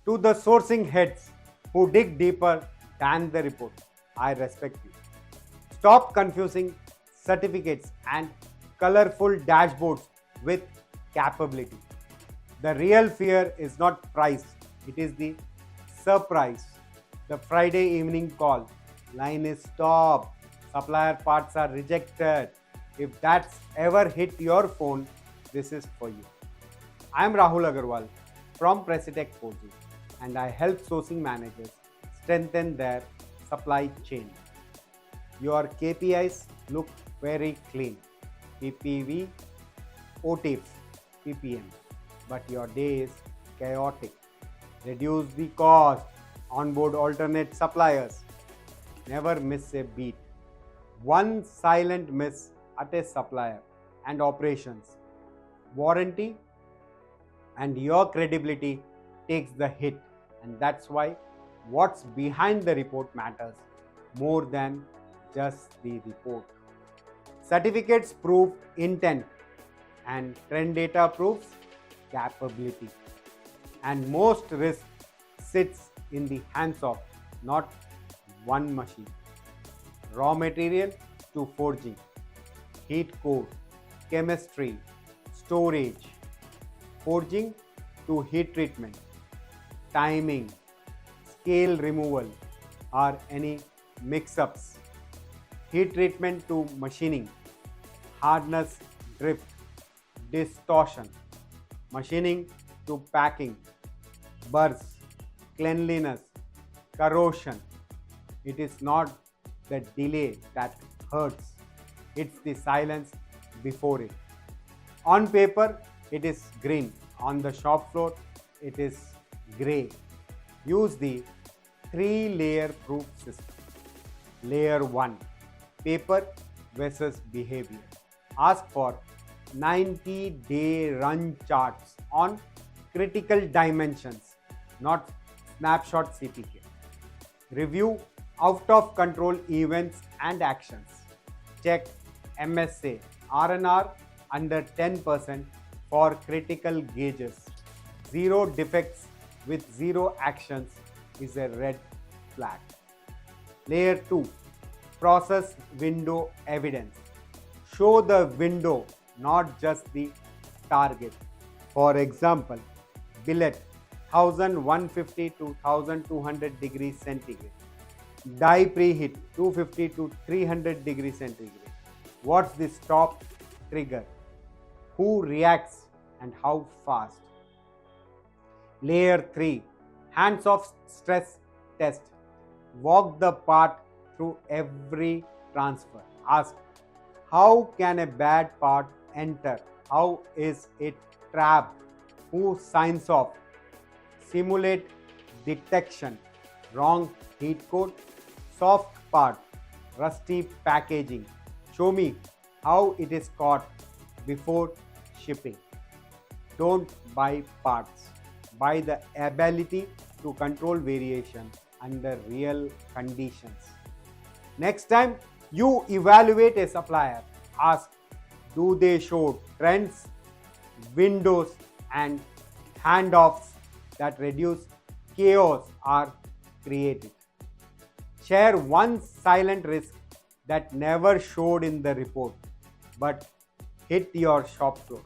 To the sourcing heads who dig deeper than the report, I respect you. Stop confusing certificates and colorful dashboards with capability. The real fear is not price, it is the surprise. The Friday evening call, line is stopped, supplier parts are rejected. If that's ever hit your phone, this is for you. I am Rahul Agarwal from Precitech Forgings, and I help sourcing managers strengthen their supply chain. Your KPIs look very clean, PPV, OTIFs, PPM, but your day is chaotic. Reduce the cost, onboard alternate suppliers, never miss a beat. One silent miss at a supplier and operations, warranty and your credibility takes the hit, and that's why what's behind the report matters more than just the report. Certificates prove intent and trend data proves capability, and most risk sits in the hands of not one machine. Raw material to forging, heat core, chemistry, storage, forging to heat treatment, timing, scale removal, or any mix-ups, heat treatment to machining, hardness, drift, distortion, machining to packing, burrs, cleanliness, corrosion. It is not the delay that hurts, it's the silence before it. On paper, it is green. On the shop floor, it is gray. Use the 3-layer proof system. Layer 1, paper versus behavior. Ask for 90-day run charts on critical dimensions, not snapshot CPK. Review out of control events and actions. Check MSA, RNR under 10% for critical gauges. Zero defects with zero actions is a red flag. Layer 2, process window evidence. Show the window, not just the target. For example, billet 1150 to 1200 degrees centigrade. Die preheat 250 to 300 degrees centigrade. What's the stop trigger? Who reacts and how fast? Layer 3, hands-off stress test. Walk the part through every transfer. Ask, how can a bad part enter? How is it trapped? Who signs off? Simulate detection, wrong heat code, soft part, rusty packaging. Show me how it is caught before shipping. Don't buy parts. Buy the ability to control variation under real conditions. Next time you evaluate a supplier, ask, do they show trends, windows, and handoffs that reduce chaos or create it? Share one silent risk that never showed in the report but hit your shop floor.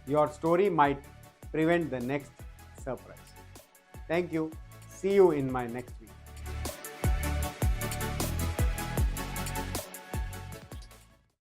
Your story might prevent the next surprise. Thank you. See you in my next video.